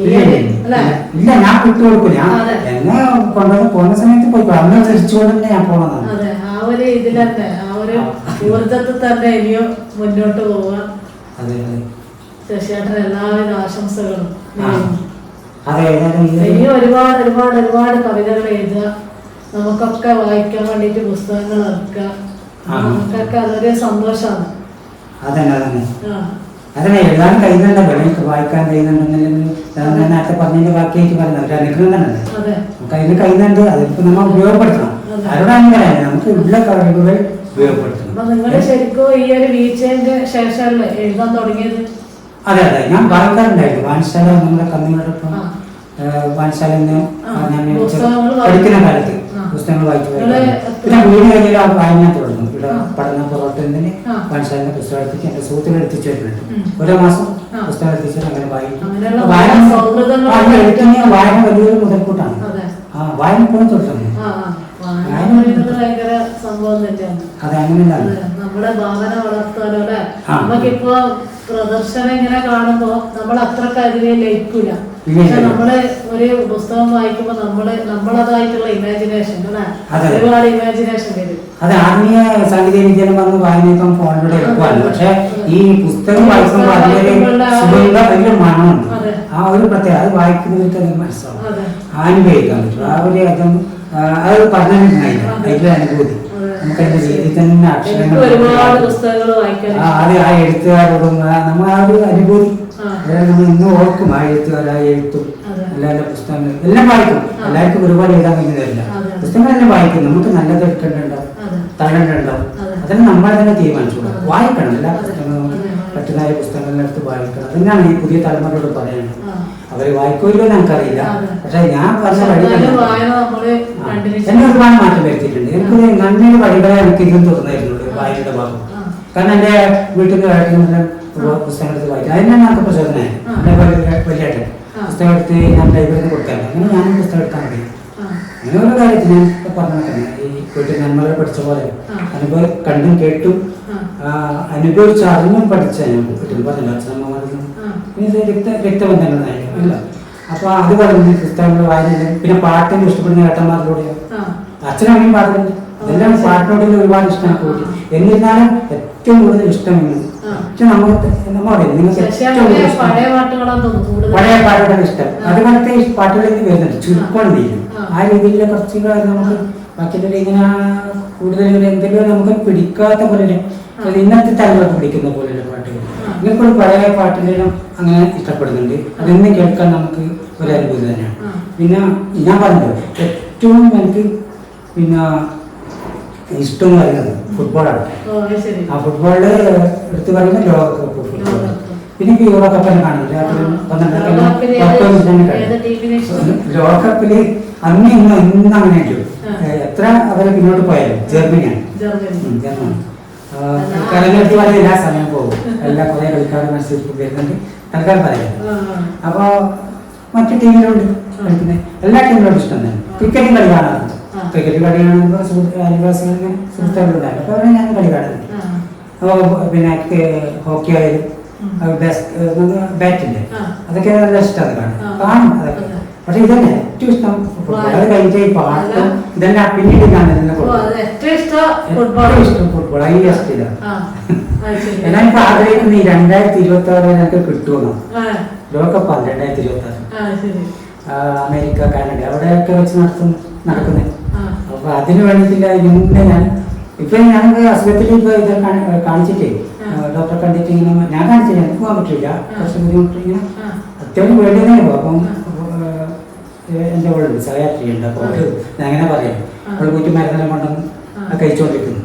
ഇല്ല, ഞാൻ വിട്ടുകൊടുക്കും. ഞാൻ എന്നെ കൊണ്ടുവന്ന് പോകുന്ന സമയത്ത് പോയി അന്ന് തിരിച്ചുകൊണ്ട് തന്നെ ഞാൻ പോകണം. അതെ, ആ ഒരു ഇതിൽ തന്നെ ആ ഒരു ഊർജത്തിൽ തന്നെ ഇനിയും മുന്നോട്ട് പോവുക. ശശിയേട്ടന് എല്ലാവിധ ആശംസകളും. ഇനിയും ഒരുപാട് ഒരുപാട് ഒരുപാട് കവിതകൾ എഴുതുക. നമുക്കൊക്കെ വായിക്കാൻ വേണ്ടിയിട്ട് പുസ്തകങ്ങൾ ഇറക്കുക. നമുക്കൊക്കെ അതൊരു സന്തോഷമാണ്. അതന്നെ എഴുതാൻ കഴിയുന്നുണ്ടല്ലോ, എനിക്ക് വായിക്കാൻ കഴിയുന്നുണ്ടെങ്കിൽ നേരത്തെ പറഞ്ഞതിന്റെ ബാക്കിയായിട്ട് പറയുന്നത് ഒരു അനുഗ്രഹം തന്നെ. നമുക്ക് അതിന് കഴിയുന്നുണ്ട്. അതിപ്പോ നമ്മൾ ഉപയോഗപ്പെടുത്തണം. ആരോടാണ് പറയാൻ, നമുക്ക് ഉള്ള കഴിവുകൾ ഉപയോഗപ്പെടുത്തണം. അപ്പൊ നിങ്ങൾ ശരിക്കും ഈ ഒരു വീഴ്ചന്റെ ശേഷമല്ലേ എഴുതാൻ തുടങ്ങിയത്? അതെ അതെ, ഞാൻ വായിക്കാറുണ്ടായിരുന്നു. വായനശാല നമ്മുടെ കന്നുകളോടൊപ്പം വായനശാലയിൽ നിന്ന് ഞാൻ പഠിക്കുന്ന കാലത്ത് പുസ്തകങ്ങൾ വായിച്ചു. പിന്നെ വീട് കഴിഞ്ഞാൽ വായന തുടങ്ങും. ഇവിടെ പഠന പ്രവർത്തനത്തിന് വായനശാലിന്റെ പുസ്തകം എടുത്തിട്ട് എന്റെ സുഹൃത്തുക്കൾ എത്തിച്ചു വരുന്നുണ്ട്. ഓരോ മാസം പുസ്തകം എത്തിച്ചിട്ട് അങ്ങനെ വായിക്കും. വായന വലിയൊരു മുതൽക്കൂട്ടാണ്. വായന ഇപ്പോഴും തുടരുന്നു. ഭയങ്കര സംഭവം തന്നെയാണ്. അതെ, അങ്ങനെയാണ് നമ്മുടെ ഭാവന വളർത്താനോ അല്ലെ. നമുക്കിപ്പോ പ്രദർശനം ഇങ്ങനെ കാണുമ്പോ നമ്മൾ അത്രക്ക് അതിനെ ലയിക്കൂല. പക്ഷെ നമ്മള് ഒരു പുസ്തകം വായിക്കുമ്പോ നമ്മളതായിട്ടുള്ള ഇമാജിനേഷൻ അല്ലെ, ഒരുപാട് ഇമാജിനേഷൻ വരും. അത് ആത്മീയ സാങ്കേതിക വിദ്യയിലും വന്ന് വായനയിപ്പം ഫോണിലൂടെ എടുക്കുവാണ്. പക്ഷെ ഈ പുസ്തകം വായിക്കുമ്പോൾ അതിലൊരു വലിയ മണമുണ്ട്. ആ ഒരു പ്രത്യേകത അത് വായിക്കുന്നവർക്ക് അത് മനസ്സിലാവും, അനുഭവിക്കാൻ പറ്റും. ആ ഒരു അത് പറഞ്ഞിട്ടുണ്ടായില്ല. അതിന്റെ അനുഭൂതി നമുക്ക് അതിന്റെ രീതിയിൽ തന്നെ അക്ഷരങ്ങൾ അത് ആ എഴുത്തുകാരോടും നമ്മൾ ആ ഒരു അനുഭൂതി നമ്മൾ ഇന്ന് ഓർക്കും. ആ എഴുത്തുകാരായ എഴുത്തും എല്ലാ പുസ്തകങ്ങളും എല്ലാം വായിക്കും. എല്ലാവർക്കും ഒരുപാട് എഴുതാൻ കഴിയുന്നതല്ല. പുസ്തകങ്ങളെല്ലാം വായിക്കും. നമുക്ക് നല്ലത് എടുക്കേണ്ടതുണ്ടാവും, തള്ളേണ്ടതുണ്ടാവും. അതെല്ലാം നമ്മൾ തന്നെ തീരുമാനിച്ചോളാം. വായിക്കണം. എല്ലാ പുസ്തകങ്ങളും പറ്റുന്നതായ പുസ്തകങ്ങളിലെടുത്ത് വായിക്കണം. അതന്നെയാണ് ഈ പുതിയ തലമുറയോട് പറയുന്നത്. അവര് വായിക്കുമല്ലോ എന്ന് എനിക്കറിയില്ല. പക്ഷെ ഞാൻ പറഞ്ഞ വഴി എന്നെ ഒരുപാട് മാറ്റം വരുത്തിയിട്ടുണ്ട്. എനിക്കൊരു നന്മയുടെ വഴികളെ എനിക്ക് ഇതും തുറന്നായിരുന്നു വായനയുടെ ഭാഗം. കാരണം എന്റെ വീട്ടിൽ നിന്ന് വായിക്കുന്ന പുസ്തകം എടുത്ത് വായിക്കും. അതിനാണ് നമുക്ക് പ്രചോദനമായി. എന്റെ വലിയേട്ടൻ പുസ്തകം എടുത്ത് ഞാൻ ലൈബ്രറിയിൽ കൊടുക്കാറില്ല. അങ്ങനെ ഞാനും പുസ്തകം എടുക്കാൻ കഴിയും. അങ്ങനെ ഓരോ കാര്യത്തിൽ ഞാൻ പറഞ്ഞ തന്നെ ഈ വീട്ടിൽ നന്മകളെ പഠിച്ച പോലെ അനുഭവം കണ്ടും കേട്ടും അനുഭവിച്ച് അറിഞ്ഞും പഠിച്ച ഞാൻ വീട്ടിൽ പറഞ്ഞില്ല. അച്ഛനമ്മമാരിലും പിന്നെ രക്തബന്ധങ്ങളായിരുന്നു ഇല്ല. അപ്പൊ അത് പറഞ്ഞു പുസ്തകങ്ങൾ വായന. പിന്നെ പാട്ടിന് ഇഷ്ടപ്പെടുന്ന ഏട്ടന്മാരിലൂടെ അച്ഛനമ്മയും പാടുന്നുണ്ട്. അതെല്ലാം പാട്ടിനോടുള്ള ഒരുപാട് ഇഷ്ടമാണ് കൂട്ടി. എന്നിരുന്നാലും ഏറ്റവും കൂടുതൽ ഇഷ്ടമാണ് പഴയ പാട്ടുകളുടെ ഇഷ്ടം. അതുപോലത്തെ പാട്ടുകളിൽ വരുന്നുണ്ട്. ചുരുക്കം ചെയ്യും. ആ രീതിയിലുള്ള കുറച്ച് നമുക്ക് ബാക്കിയുള്ള ഇങ്ങനെ കൂടുതൽ എന്തെങ്കിലും നമുക്ക് പിടിക്കാത്ത പോലെ ഇന്നത്തെ തലമുറ പിടിക്കുന്ന പോലെയുള്ള പാട്ടുകൾ. ഇങ്ങനെയുള്ള പഴയ പാട്ടുകളും അങ്ങനെ ഇഷ്ടപ്പെടുന്നുണ്ട്. അതൊന്നും കേൾക്കാൻ നമുക്ക് ഒരു അനുഭൂതി തന്നെയാണ്. പിന്നെ ഞാൻ പറഞ്ഞത് ഏറ്റവും എനിക്ക് പിന്നെ ഇഷ്ടം എന്ന് പറയുന്നത് ഫുട്ബോളാണ്. ആ ഫുട്ബോളില് എടുത്തു പറയുന്നത് ലോകകപ്പ് ഫുട്ബോൾ. പിന്നെ യൂറോ കപ്പെല്ലാം കാണുന്നില്ല. ലോകകപ്പില് അന്ന് ഇന്ന് അങ്ങനെ എത്ര അവരെ പിന്നോട്ട് പോയാലും ജർമ്മനിയാണ്. ജർമ്മനി കലഞ്ഞെടുത്ത് പറയാൻ എല്ലാ സമയം പോകും. എല്ലാ കുറെ കളിക്കാരും മത്സരിച്ച് വരുന്നുണ്ട്. തൽക്കാലം പറയാം. അപ്പൊ മറ്റു ടീമിലോട്ട് കളിക്കുന്നത് എല്ലാ ടീമിലോട്ടും ഇഷ്ടം തന്നെ. ക്രിക്കറ്റും കളി കാണാറുണ്ട്. ക്രിക്കറ്റ് കളി കാണുമ്പോൾ അയൽവാസികൾ സുഹൃത്തുക്കളുണ്ടായിരുന്നു. അപ്പൊ അവിടെ ഞാൻ കളി കാണുന്നുണ്ട്. അപ്പോൾ പിന്നെ ഹോക്കി ആയാലും ബാറ്റില്ലേ അതൊക്കെ നല്ല ഇഷ്ടമാണ് കാണും അതൊക്കെ. പക്ഷെ ഇതന്നെ ഏറ്റവും ഇഷ്ടം ഫുട്ബോൾ. അത് കഴിഞ്ഞ ഈ പാട്ടും ഇതെല്ലാം പിന്നീട് കാണുന്ന ഏറ്റവും ഇഷ്ടം ഫുട്ബോൾ. ഈ ഇഷ്ടമില്ല. ഞാനിപ്പോ ആഗ്രഹിക്കുന്ന ഈ 2026 എനിക്ക് കിട്ടുമെന്നോ ലോകകപ്പാണ്. 2026 അമേരിക്ക, കാനഡ അവിടെയൊക്കെ വെച്ച് നടക്കുന്നത്. അപ്പൊ അതിന് വേണ്ടിയിട്ടില്ല. ഇന്ന് ഞാൻ ഇപ്പൊ ഞാൻ അസുഖത്തിൽ ഇപ്പൊ ഇത് കാണിച്ചിട്ടേ ഡോക്ടറെ കണ്ടിട്ട് ഇങ്ങനെ ഞാൻ കാണിച്ചില്ല, എനിക്ക് പോകാൻ പറ്റില്ല, കുറച്ച് ബുദ്ധിമുട്ട് ഇങ്ങനെ അത്യാവശ്യം വേണ്ടി തന്നെ പോകും. അപ്പം എൻ്റെ അവളുണ്ട് സഹയാത്രി ഉണ്ട്, അപ്പോൾ അവൾക്ക് ഞാൻ അങ്ങനെ പറയാം, അവൾ പോയിട്ട് മരുന്നെല്ലാം കൊണ്ടുവന്ന് കഴിച്ചുകൊണ്ടിരിക്കുന്നു.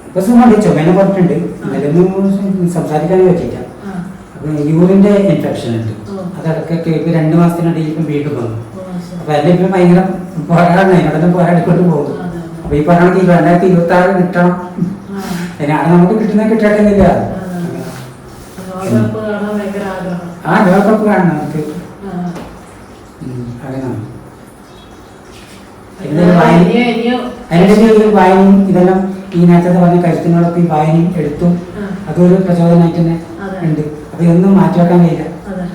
ഇപ്പൊ സുഖമുണ്ട്, ചുമനെ പറഞ്ഞിട്ടുണ്ട്, ഇന്നലെയൊന്നും സംസാരിക്കാനേ പറ്റില്ല. അപ്പം യൂറിൻ്റെ ഇൻഫെക്ഷൻ ഉണ്ട്, അതൊക്കെ ഇപ്പം 2 മാസത്തിനിടയിൽ ഇപ്പം വീട്ടിൽ വന്നു. അപ്പം എല്ലാം ഇപ്പം ഭയങ്കര പോരാടാണ്, അതിനോടൊന്നും പോരാടിക്കൊണ്ട് പോകും. അപ്പം ഈ പറഞ്ഞ 2026 കിട്ടണം, അതിനാണ് നമുക്ക് കിട്ടട്ടെന്നില്ല. ആ ലോകകപ്പ് കാണണം നമുക്ക്. അതിനിടയിൽ വായനയും ഇതെല്ലാം ഈ നേരത്തെ പറഞ്ഞ കരുത്തിനോടൊപ്പം ഈ വായനയും എടുത്തും അതൊരു പ്രചോദനമായിട്ട് തന്നെ ഉണ്ട്. അപ്പൊ ഇതൊന്നും മാറ്റിവെക്കാൻ കഴിയില്ല.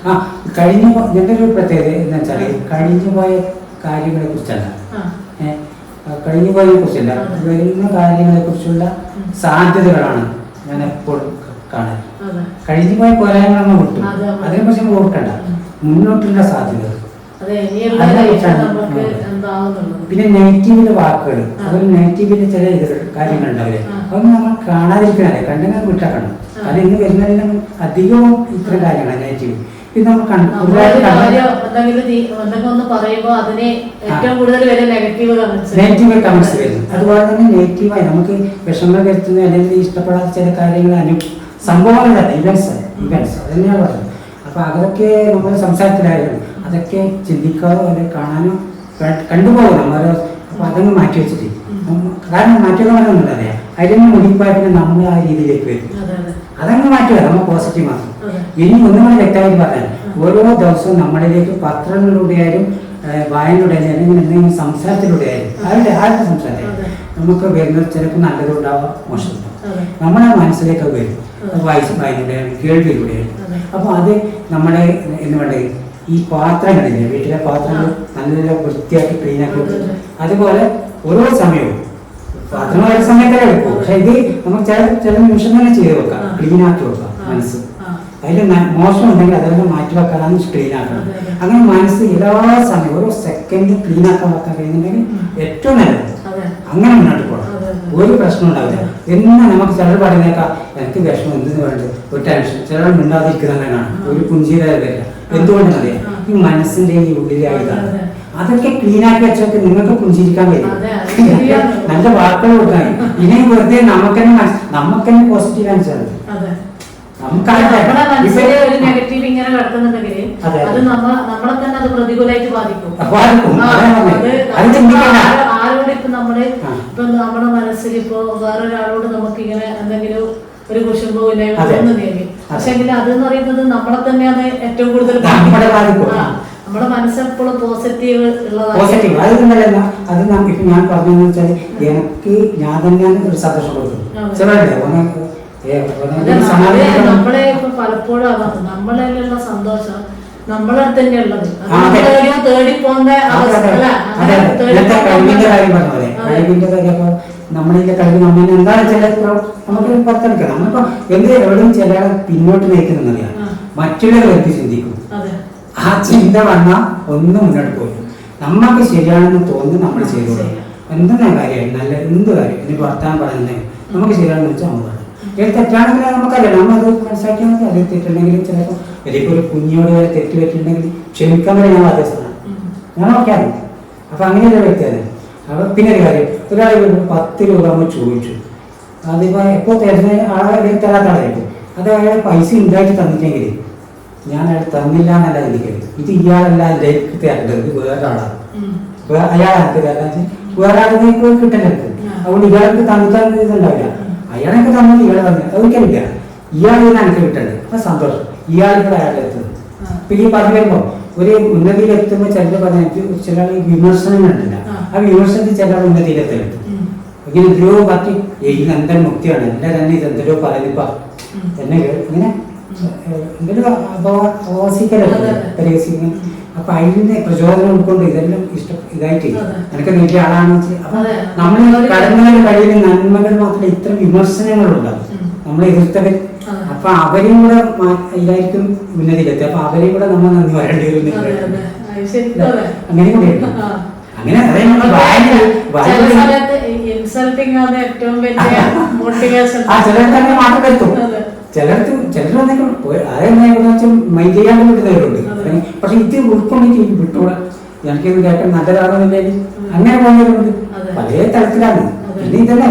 ആ ഇതിന്റെ ഒരു പ്രത്യേകത എന്ന് വെച്ചാൽ കഴിഞ്ഞു പോയ കാര്യങ്ങളെ കുറിച്ചല്ല, കഴിഞ്ഞു പോയതിനെ കുറിച്ചല്ല, വരുന്ന കാര്യങ്ങളെ കുറിച്ചുള്ള സാധ്യതകളാണ് ഞാൻ എപ്പോഴും കാണാൻ. കഴിഞ്ഞു പോയ പോരായ്മകൾ വിട്ടു, അതിനെക്കുറിച്ച് നമ്മൾ ഓർക്കണ്ട, മുന്നോട്ടുള്ള സാധ്യതകൾ. പിന്നെ നെഗറ്റീവിന്റെ വാക്കുകൾ, അതൊരു നെഗറ്റീവിന്റെ ചില കാര്യങ്ങൾ ഉണ്ടാവില്ലേ, അതൊന്നും നമ്മൾ കാണാതിരിക്കണല്ലേ, കണ്ടെങ്കിൽ വിട്ടാക്കണം. അത് ഇന്ന് വരുന്നതെല്ലാം അധികവും ഇത്തരം കാര്യങ്ങളാണ് നെഗറ്റീവ്. ഇത് നമ്മൾ നെഗറ്റീവ് കമന്റ്സ് വരുന്നു. അതുപോലെ തന്നെ നെഗറ്റീവായി നമുക്ക് വിഷമം വരുത്തുന്ന അല്ലെങ്കിൽ ഇഷ്ടപ്പെടാത്ത ചില കാര്യങ്ങൾ സംഭവങ്ങളല്ല, ഇവന്റ്സ് അത് തന്നെയാണ് പറയുന്നത്. അപ്പൊ അതൊക്കെ നമ്മൾ സംസാരത്തിലായിരുന്നു, അതൊക്കെ ചിന്തിക്കാതോ അല്ലെങ്കിൽ കാണാനോ കണ്ടുപോകണം ഓരോ. അപ്പൊ അതങ്ങ് മാറ്റി വെച്ചിട്ട്, കാരണം മാറ്റുക അറിയാം, അതിലൊന്നും മുടിപ്പായിട്ട് നമ്മൾ ആ രീതിയിലേക്ക് വരും. അതങ്ങ് മാറ്റുക, നമ്മൾ പോസിറ്റീവ് ആക്കും. ഇനി ഒന്നും കൂടി വ്യക്തമായിട്ട് പറഞ്ഞാൽ ഓരോ ദിവസവും നമ്മളിലേക്ക് പത്രങ്ങളിലൂടെയായാലും വായനയിലൂടെ അല്ലെങ്കിൽ എന്തെങ്കിലും സംസാരത്തിലൂടെ ആയാലും ആരുടെ സംസാരം നമുക്ക് വരുന്നത് ചിലപ്പോൾ നല്ലതുണ്ടാവാം, മോശമുണ്ടാവും. നമ്മുടെ മനസ്സിലേക്ക് വരും, വായനയിലൂടെയാണ്, കേൾവിയിലൂടെയാണ്. അപ്പോൾ അത് നമ്മുടെ എന്ന് വേണ്ടത് ഈ പാത്രങ്ങളില്ലേ, വീട്ടിലെ പാത്രങ്ങൾ നല്ല വൃത്തിയാക്കി ക്ലീനാക്കി വെക്കും. അതുപോലെ ഓരോ സമയവും പാത്രങ്ങൾ ഓരോ സമയത്തല്ലേ വെക്കും, പക്ഷെ ഇത് നമുക്ക് ചില നിമിഷം തന്നെ ചെയ്ത് വെക്കാം, ക്ലീനാക്കി വെക്കാം മനസ്സ്. അതിൽ മോശം ഉണ്ടെങ്കിൽ അതെല്ലാം മാറ്റി വെക്കാനാണ് ക്ലീനാക്കണം. അങ്ങനെ മനസ്സ് എല്ലാ സമയം ഓരോ സെക്കൻഡ് ക്ലീനാക്കാൻ വെക്കാൻ കഴിയുന്നുണ്ടെങ്കിൽ ഏറ്റവും നല്ലത്. അങ്ങനെ മുന്നോട്ട് പോകണം, ഒരു പ്രശ്നം ഉണ്ടാവില്ല. എന്നാ നമുക്ക് ചിലർ പറയുന്നേക്കാം എനിക്ക് വിഷമം എന്തെന്ന് വേണ്ടത്, ഒരു ടെൻഷൻ, ചിലർ മിണ്ടാതിരിക്കുന്നതാണ്, ഒരു പുഞ്ചിര വരില്ല. എന്തുകൊണ്ടെന്നറിയാം, ഈ മനസ്സിന്റെ ഈ ഉള്ളിലായതാണ്. അതൊക്കെ ക്ലീനാക്കി വെച്ചൊക്കെ നിങ്ങൾക്ക് പുഞ്ചിരിക്കാൻ കഴിയും, നല്ല വാക്കുകൾ കൊടുക്കാൻ. ഇനി വെറുതെ നമുക്കെന്നെ പോസിറ്റീവ് ആൻസർ ആരോട് ഇപ്പൊ നമ്മുടെ മനസ്സിൽ ഇപ്പൊ വേറൊരാളോട് നമുക്ക് ഇങ്ങനെ എന്തെങ്കിലും ഒരു കുശുമ്പോ ഇല്ലായ്മ നേടി, പക്ഷെ അതെന്ന് പറയുന്നത് നമ്മളെ തന്നെയാണ് ഏറ്റവും കൂടുതൽ നമ്മുടെ മനസ്സെപ്പോഴും പോസിറ്റീവ് പോസിറ്റീവ്. അത് ഇപ്പൊ ഞാൻ പറഞ്ഞെന്ന് വെച്ചാൽ എനിക്ക് ഞാൻ തന്നെയാണ് ഒരു സന്തോഷം കൊടുക്കുന്നത്. നമ്മളെ ഇപ്പൊ പലപ്പോഴും നമ്മളിലുള്ള സന്തോഷം നമ്മളെ തന്നെ ഉള്ളത്, തേടിപ്പോന്ന നമ്മളിന്റെ കഴിവ് നമ്മൾ എന്താണ് ചില നമുക്ക് പുറത്തെടുക്കാം. നമ്മളിപ്പോ എവിടെയും ചില പിന്നോട്ട് നയിക്കുന്നറിയാം, മറ്റുള്ളവർ എന്ത് ചിന്തിക്കും, ആ ചിന്ത വന്നാൽ ഒന്നും മുന്നോട്ട് പോകും. നമ്മൾക്ക് ശരിയാണെന്ന് തോന്നുന്നു നമ്മൾ ചെയ്തോളൂ. എന്തെന്നാ കാര്യം, നല്ല എന്ത് കാര്യം ഇനി വർത്താനം പറയുന്നത് നമുക്ക് ശരിയാണെന്ന് വെച്ചാൽ നമ്മൾ പറയും. ഏത് തെറ്റാണെങ്കിൽ നമുക്കറിയാം, നമ്മളത് മനസ്സിലാക്കിയാൽ മതി. അത് തെറ്റുണ്ടെങ്കിൽ ചിലപ്പോൾ എനിക്ക് ഒരു കുഞ്ഞോട് വരെ തെറ്റ് പറ്റിയിട്ടുണ്ടെങ്കിൽ ക്ഷമിക്കാൻ വരെ ഞാൻ ബാധ്യസ്ഥനാണ്, ഞാൻ നോക്കിയാൽ. അപ്പൊ അങ്ങനെയുള്ള വ്യക്തിയാണ്. അപ്പൊ പിന്നെ ഒരു കാര്യം, ഒരാൾ 10 രൂപ നമ്മൾ ചോദിച്ചു, അതിപ്പോ എപ്പോ തരുന്ന ആളെ തരാത്ത ആളായിരിക്കും. അത് അയാളെ പൈസ ഉണ്ടായിട്ട് തന്നിട്ടെങ്കിൽ ഞാൻ അയാൾ തന്നില്ല എന്നല്ല ചിന്തിക്കരുത്. ഇത് ഇയാളല്ല എനിക്ക് തരേണ്ടത്, ഇത് വേറൊരാളാണ്. അയാളാൾക്ക് തരാൻ വേറെ ആൾക്ക് കിട്ടരുത്. അതുകൊണ്ട് ഇയാൾക്ക് തന്നിട്ടാൽ ഇതുണ്ടാവില്ല. അയാളൊക്കെ തന്നത് ഇയാളെ തന്നെ ഒരിക്കലില്ല, ഇയാളെന്ന് എനിക്ക് കിട്ടേണ്ടത്. അപ്പൊ സന്തോഷം, ഇയാളിവിടെ അയാളെ എത്തുന്നത്. ഇപ്പൊ ഈ പറഞ്ഞു വരുമ്പോ ഒരു ഉന്നതിയിൽ എത്തുമ്പോൾ ചിലർ പറഞ്ഞ ചില വിമർശനങ്ങൾ ഉണ്ടല്ല, ആ വിമർശനത്തിൽ ചില ഉന്നതിയിലെത്തുന്നുണ്ട്. ഇങ്ങനെ എത്രയോ പാർട്ടി ഇന്ന് എന്തെങ്കിലും മുക്തിയാണ്, എന്റെ തന്നെ ഇത് എന്തെല്ലോ പറയുന്നിപ്പ എന്നെ ഇങ്ങനെ എന്തെങ്കിലും പരിഹസിക്കുന്ന. അപ്പൊ അതിന്റെ പ്രചോദനം ഉൾക്കൊണ്ട് ഇതെല്ലാം ഇതായിട്ട് എനിക്ക് വലിയ ആളാണെന്ന് വെച്ചാൽ അപ്പൊ നമ്മൾ കടന്നവരുടെ കഴിയുന്ന നന്മകൾ മാത്രമേ ഇത്തരം വിമർശനങ്ങളുണ്ടാവും നമ്മളെ എതിർത്തവർ. അപ്പൊ അവരെയും കൂടെ ഇതായിരിക്കും ഉന്നതിയിലെത്തി. അപ്പൊ അവരെയും കൂടെ നമ്മൾ നന്ദി വരേണ്ടി വരും. അങ്ങനെ കൂടെ അങ്ങനെ ചില സമയത്ത് കൺസൾട്ടിങ് ആണ് ഏറ്റവും വലിയ മോട്ടിവേഷൻ. ചിലർക്ക് അങ്ങനെ മാറ്റം വരുത്തും. ചിലർ വന്നേക്കും അതെന്താ മൈൻഡ് ചെയ്യാണ്ട് വിട്ടുന്നവരുണ്ട്. പക്ഷെ ഇത് ഉൾക്കൊണ്ടിട്ട് വിട്ടോളാം, എനിക്കിത് കേൾക്കാൻ നല്ലതാണെന്നില്ലെങ്കിൽ അങ്ങനെ പോകുന്നവരുണ്ട്. പല തരത്തിലാണ്. പിന്നെ ഇതന്നെ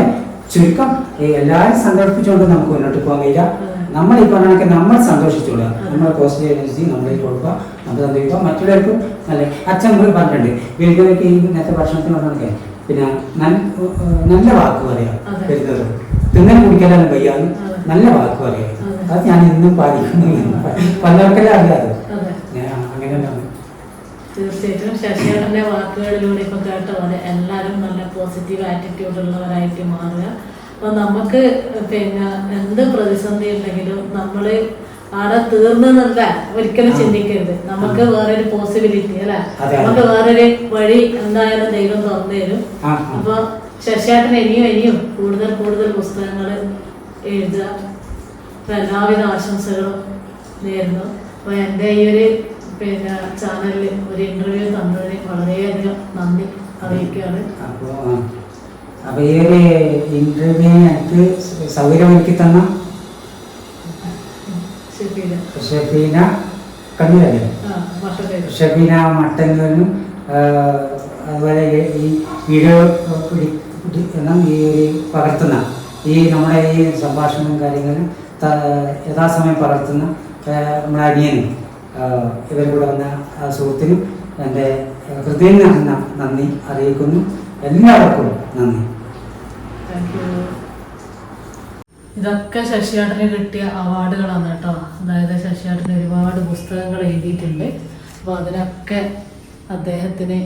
ചുരുക്കം എല്ലാവരും സന്തോഷിപ്പിച്ചുകൊണ്ട് നമുക്ക് മുന്നോട്ട് പോകാൻ കഴിയില്ല. നമ്മൾ ഈ പറഞ്ഞ നമ്മൾ സന്തോഷിച്ചോളുക, നമ്മളെ പോസിറ്റീവ് എനർജി നമ്മളിൽ കൊടുക്കുക, നമുക്ക് സന്തോഷിക്കുക. മറ്റുള്ളവർക്കും നല്ല അച്ഛൻ പറഞ്ഞിട്ടുണ്ട് വീടുകളിലേക്ക് ഈ നേരത്തെ ഭക്ഷണത്തിന് പറഞ്ഞൊക്കെ പിന്നെ നല്ല വാക്ക് പറയാം വരുന്നത്, തിന്നൽ കുടിക്കാനും വയ്യാതെ നല്ല വാക്ക് പറയാം. അത് ഞാൻ ഇന്നും പാലിക്കുന്നു. പലർക്കെല്ലാം അറിയാതെ അങ്ങനെയാണ്. തീർച്ചയായിട്ടും ശശിയേട്ടൻ്റെ വാക്കുകളിലൂടെ ഇപ്പം കേട്ട പോലെ എല്ലാവരും നല്ല പോസിറ്റീവ് ആറ്റിറ്റ്യൂഡ് ഉള്ളവരായിട്ട് മാറുക. അപ്പോൾ നമുക്ക് പിന്നെ എന്ത് പ്രതിസന്ധി ഉണ്ടെങ്കിലും നമ്മൾ അവിടെ തീർന്നല്ല ഒരിക്കലും ചിന്തിക്കരുത്. നമുക്ക് വേറൊരു പോസിബിലിറ്റി അല്ലെ, നമുക്ക് വേറൊരു വഴി എന്തായാലും ദൈവം തുറന്നു തരും. അപ്പോൾ ശശിയേട്ടൻ ഇനിയും കൂടുതൽ കൂടുതൽ പുസ്തകങ്ങൾ എഴുതുക. അപ്പോൾ എല്ലാവിധ ആശംസകളും നേരുന്നു. അപ്പോൾ എൻ്റെ ഈ ഒരു പിന്നെ ചാനലിൽ ഒരു ഇന്റർവ്യൂ തന്നതിന് വളരെയധികം നന്ദി അറിയിക്കുകയാണ്. അപ്പോൾ ഈ ഒരു ഇന്റർവ്യൂ എനിക്ക് സൗകര്യമൊരുക്കി തന്ന ഷെഫീന കണ്ണൂരല്ലേ, ഷെഫീന മട്ടന്നൂരിനും അതുപോലെ ഈ വീഡിയോ ഈ ഒരു പകർത്തുന്ന ഈ നമ്മുടെ ഈ സംഭാഷണവും കാര്യങ്ങളും യഥാസമയം പകർത്തുന്ന നമ്മുടെ അനിയനും ഇവരിലൂടെ വന്ന സുഹൃത്തിനും എൻ്റെ ഹൃദയം നിറഞ്ഞ നന്ദി അറിയിക്കുന്നു. എല്ലാവർക്കും നന്ദി. ഇതൊക്കെ ശശിയേട്ടന് കിട്ടിയ അവാർഡുകളാണ് കേട്ടോ. അതായത് ശശിയേട്ടന് ഒരുപാട് പുസ്തകങ്ങൾ എഴുതിയിട്ടുണ്ട്. അപ്പോൾ അതിനൊക്കെ അദ്ദേഹത്തിന്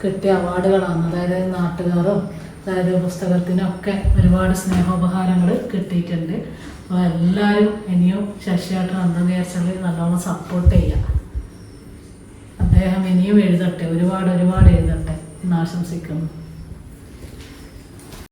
കിട്ടിയ അവാർഡുകളാണ്. അതായത് നാട്ടുകാരും അതായത് പുസ്തകത്തിനൊക്കെ ഒരുപാട് സ്നേഹോപഹാരങ്ങൾ കിട്ടിയിട്ടുണ്ട്. അപ്പോൾ എല്ലാവരും ഇനിയും ശശിയേട്ടൻ അന്തർദേശങ്ങളിൽ നല്ലോണം സപ്പോർട്ട് ചെയ്യുക. അദ്ദേഹം ഇനിയും എഴുതട്ടെ, ഒരുപാട് എഴുതട്ടെ എന്ന് ആശംസിക്കുന്നു.